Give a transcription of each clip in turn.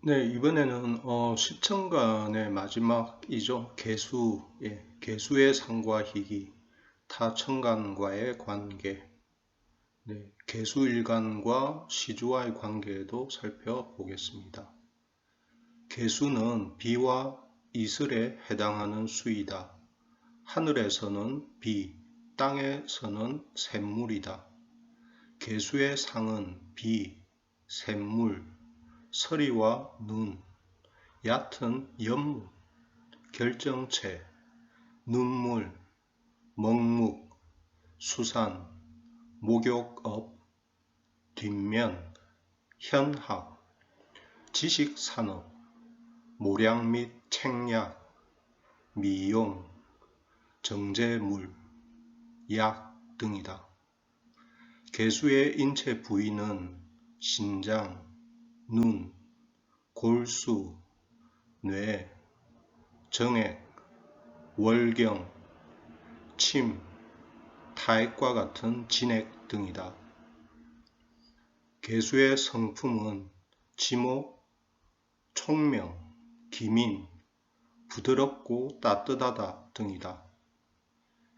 네, 이번에는 시청간의 마지막이죠. 개수, 개수의 상과 희귀, 타청간과의 관계, 개수일간과 시주와의 관계도 살펴보겠습니다. 개수는 비와 이슬에 해당하는 수이다. 하늘에서는 비, 땅에서는 샘물이다. 개수의 상은 비, 샘물, 서리와 눈, 얕은 연무, 결정체, 눈물, 먹묵, 수산, 목욕업, 뒷면, 현학, 지식산업, 모량 및 책략, 미용, 정제물, 약 등이다. 개수의 인체 부위는 신장, 눈, 골수, 뇌, 정액, 월경, 침, 타액과 같은 진액 등이다. 개수의 성품은 지목, 총명, 기민, 부드럽고 따뜻하다 등이다.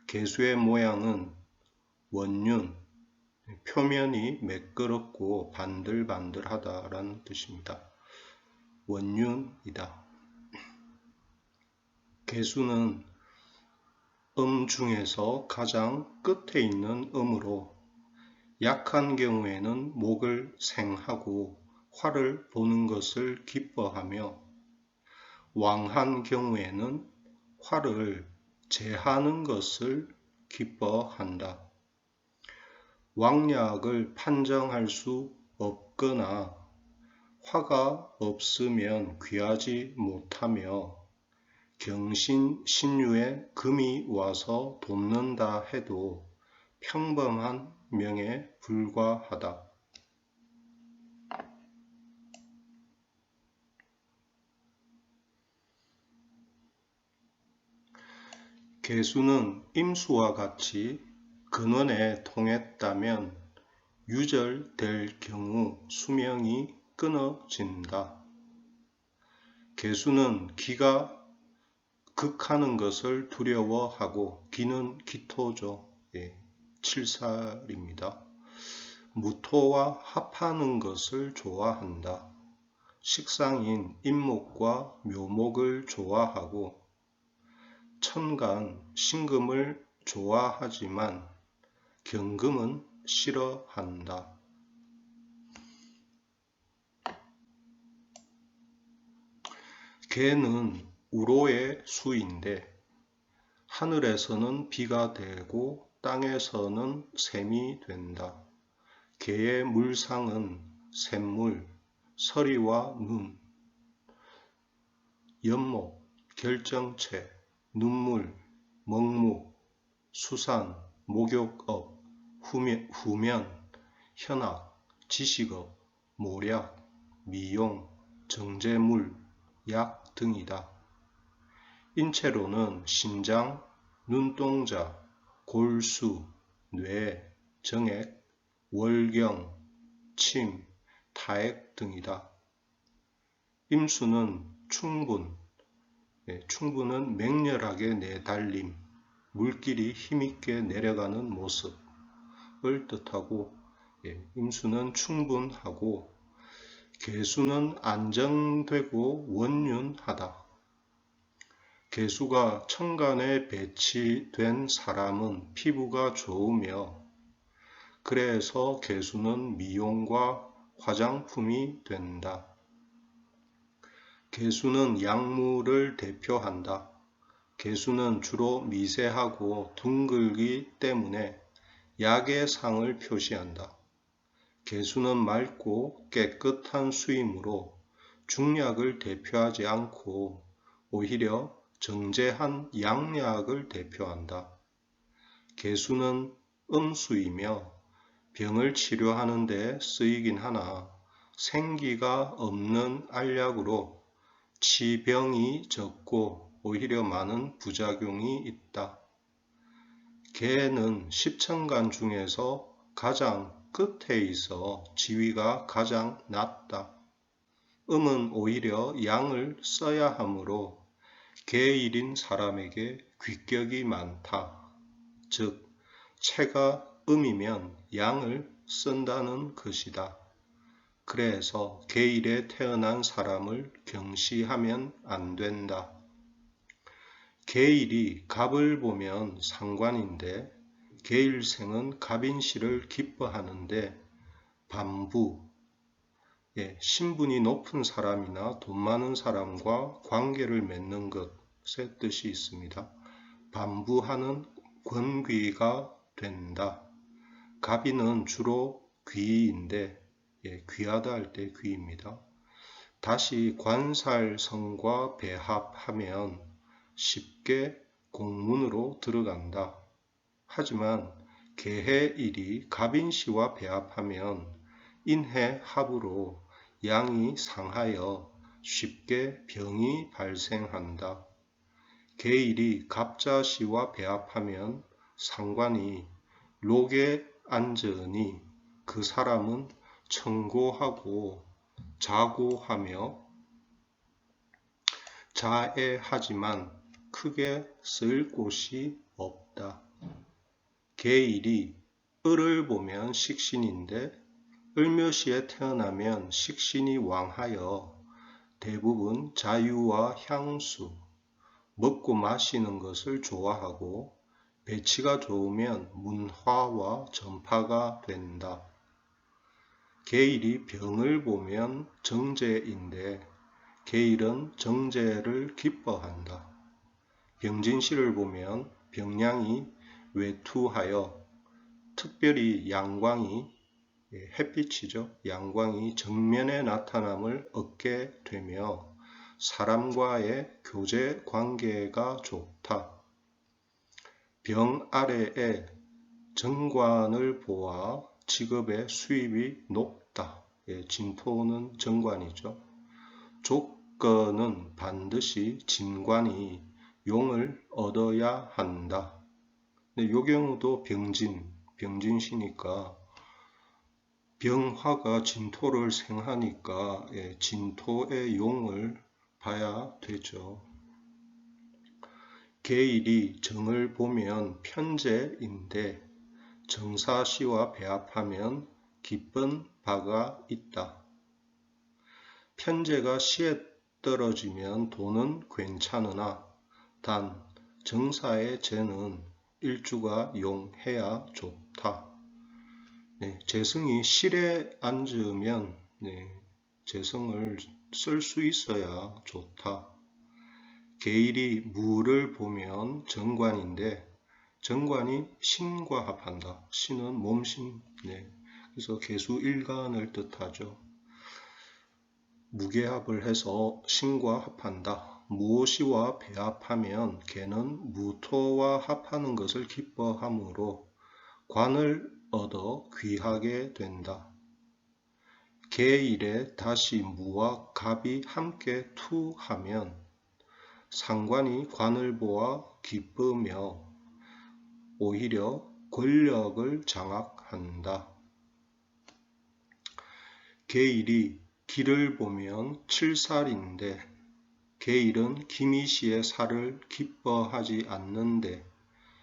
개수의 모양은 원륜, 표면이 매끄럽고 반들반들하다라는 뜻입니다. 원륜이다. 개수는 음 중에서 가장 끝에 있는 음으로 약한 경우에는 목을 생하고 화를 보는 것을 기뻐하며 왕한 경우에는 화를 제하는 것을 기뻐한다. 왕약을 판정할 수 없거나 화가 없으면 귀하지 못하며 경신, 신유에 금이 와서 돕는다 해도 평범한 명에 불과하다. 개수는 임수와 같이 근원에 통했다면 유절될 경우 수명이 끊어진다. 개수는 기가 극하는 것을 두려워하고 기는 기토죠. 칠살입니다. 무토와 합하는 것을 좋아한다. 식상인 인목과 묘목을 좋아하고 천간, 신금을 좋아하지만 경금은 싫어한다. 개는 우로의 수인데 하늘에서는 비가 되고 땅에서는 샘이 된다. 개의 물상은 샘물, 서리와 눈, 연목, 결정체, 눈물, 먹묵, 수산, 목욕업, 후면, 현학, 지식업, 모략, 미용, 정제물, 약 등이다. 인체로는 신장, 눈동자, 골수, 뇌, 정액, 월경, 침, 타액 등이다. 임수는 충분, 충분은 맹렬하게 내달림, 물길이 힘있게 내려가는 모습을 뜻하고, 임수는 충분하고 개수는 안정되고 원륜하다. 개수가 천간에 배치된 사람은 피부가 좋으며 그래서 개수는 미용과 화장품이 된다. 개수는 약물을 대표한다. 개수는 주로 미세하고 둥글기 때문에 약의 상을 표시한다. 개수는 맑고 깨끗한 수이므로 중약을 대표하지 않고 오히려 정제한 양약을 대표한다. 개수는 음수이며 병을 치료하는 데 쓰이긴 하나 생기가 없는 알약으로 치병이 적고 오히려 많은 부작용이 있다. 개는 십천간 중에서 가장 끝에 있어 지위가 가장 낮다. 음은 오히려 양을 써야 하므로 계일인 사람에게 귀격이 많다. 즉, 체가 음이면 양을 쓴다는 것이다. 그래서 계일에 태어난 사람을 경시하면 안 된다. 계일이 갑을 보면 상관인데 계일생은 갑인시를 기뻐하는데 반부, 신분이 높은 사람이나 돈 많은 사람과 관계를 맺는 것의 뜻이 있습니다. 반부하는 권귀가 된다. 갑인은 주로 귀인데 귀하다 할 때 귀입니다. 다시 관살성과 배합하면 쉽게 공문으로 들어간다. 하지만 계해일이 갑인시와 배합하면 인해합으로 양이 상하여 쉽게 병이 발생한다. 계일이 갑자시와 배합하면 상관이 록에 앉으니 그 사람은 청고하고 자고하며 자애하지만 크게 쓸 곳이 없다. 계일이 을을 보면 식신인데 을묘시에 태어나면 식신이 왕하여 대부분 자유와 향수, 먹고 마시는 것을 좋아하고 배치가 좋으면 문화와 전파가 된다. 계일이 병을 보면 정제인데 계일은 정제를 기뻐한다. 병진시를 보면 병량이 외투하여 특별히 양광이 햇빛이죠. 양광이 정면에 나타남을 얻게 되며 사람과의 교제 관계가 좋다. 병 아래에 정관을 보아 직업의 수입이 높다. 진토는 정관이죠. 조건은 반드시 진관이 용을 얻어야 한다. 이 경우도 병진시니까 병화가 진토를 생하니까 진토의 용을 봐야 되죠. 계일이 정을 보면 편제인데 정사시와 배합하면 기쁜 바가 있다. 편제가 시에 떨어지면 돈은 괜찮으나 단 정사의 제는 일주가 용해야 좋다. 재성이 실에 앉으면 재성을 쓸 수 있어야 좋다. 계일이 무를 보면 정관인데 정관이 신과 합한다. 신은 몸신, 그래서 개수일간을 뜻하죠. 무계합을 해서 신과 합한다. 무오시와 배합하면 개는 무토와 합하는 것을 기뻐하므로 관을 얻어 귀하게 된다. 계일에 다시 무와 갑이 함께 투하면 상관이 관을 보아 기쁘며 오히려 권력을 장악한다. 계일이 기를 보면 칠살인데 계일은 기미시의 살을 기뻐하지 않는데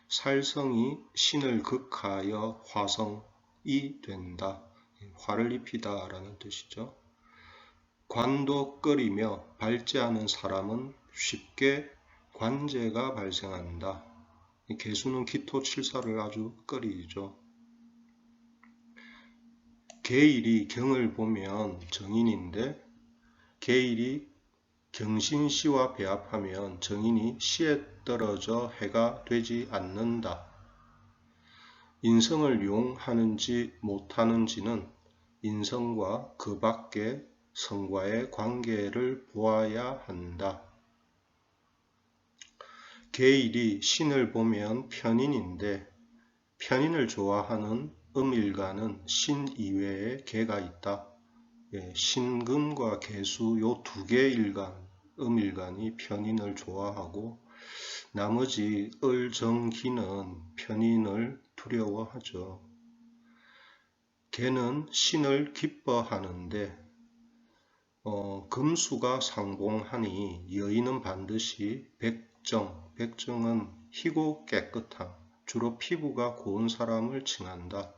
살성이 신을 극하여 화성이 된다. 화를 입히다 라는 뜻이죠. 관도 끓이며 밝지 않은 사람은 쉽게 관제가 발생한다. 개수는 기토 칠사를 아주 끓이죠. 계일이 경을 보면 정인인데 계일이 경신시와 배합하면 정인이 시에 떨어져 해가 되지 않는다. 인성을 용하는지 못하는지는 인성과 그 밖의 성과의 관계를 보아야 한다. 계일이 신을 보면 편인인데 편인을 좋아하는 음일간은 신 이외에 개가 있다. 신금과 개수 요 두 개 일간, 음일간이 편인을 좋아하고 나머지 을, 정, 기는 편인을 두려워하죠. 개는 신을 기뻐하는데 금수가 상봉하니 여인은 반드시 백정은 희고 깨끗함, 주로 피부가 고운 사람을 칭한다.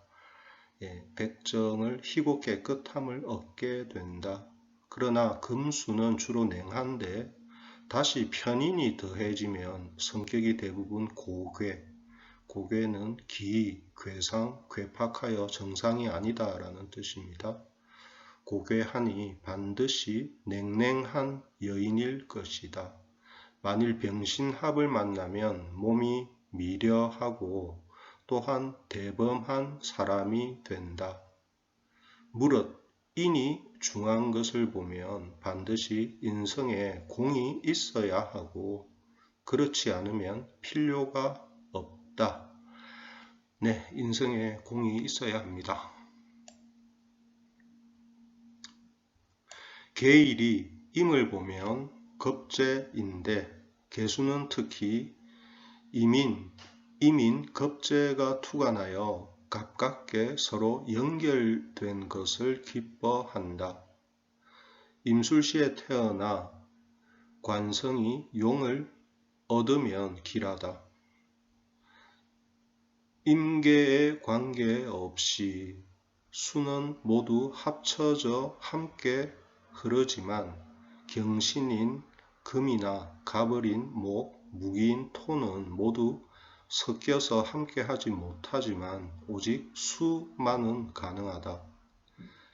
백정을 희고 깨끗함을 얻게 된다. 그러나 금수는 주로 냉한데 다시 편인이 더해지면 성격이 대부분 고괴는 기, 괴상, 괴팍하여 정상이 아니다 라는 뜻입니다. 고괴하니 반드시 냉랭한 여인일 것이다. 만일 병신합을 만나면 몸이 미려하고 또한 대범한 사람이 된다. 무릇 인이 중한 것을 보면 반드시 인성에 공이 있어야 하고 그렇지 않으면 필요가 없다. 네, 인성에 공이 있어야 합니다. 계일이 임을 보면 겁재인데 개수는 특히 임인, 겁재가 투관하여 가깝게 서로 연결된 것을 기뻐한다. 임술시에 태어나 관성이 용을 얻으면 길하다. 임계에 관계없이 수는 모두 합쳐져 함께 흐르지만 경신인 금이나 갑을인 목, 무기인 토는 모두 섞여서 함께 하지 못하지만 오직 수만은 가능하다.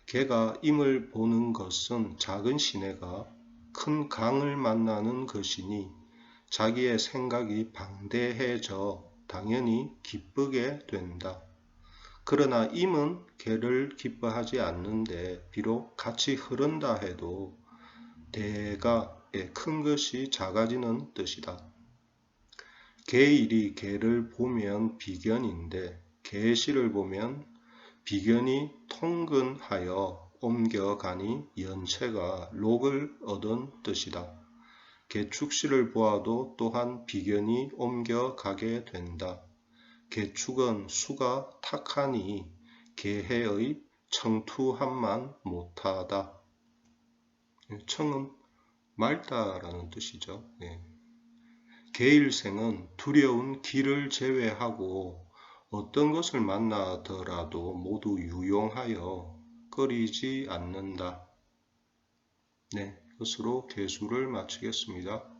개가 임을 보는 것은 작은 시내가 큰 강을 만나는 것이니 자기의 생각이 방대해져 당연히 기쁘게 된다. 그러나 임은 개를 기뻐하지 않는데 비록 같이 흐른다 해도 대가 큰 것이 작아지는 뜻이다. 계일이 개를 보면 비견인데 계시를 보면 비견이 통근하여 옮겨가니 연체가 록을 얻은 뜻이다. 개축시를 보아도 또한 비견이 옮겨가게 된다. 개축은 수가 탁하니 개해의 청투함만 못하다. 청은 맑다라는 뜻이죠. 계일생은 두려운 길을 제외하고 어떤 것을 만나더라도 모두 유용하여 꺼리지 않는다. 네, 이것으로 개수를 마치겠습니다.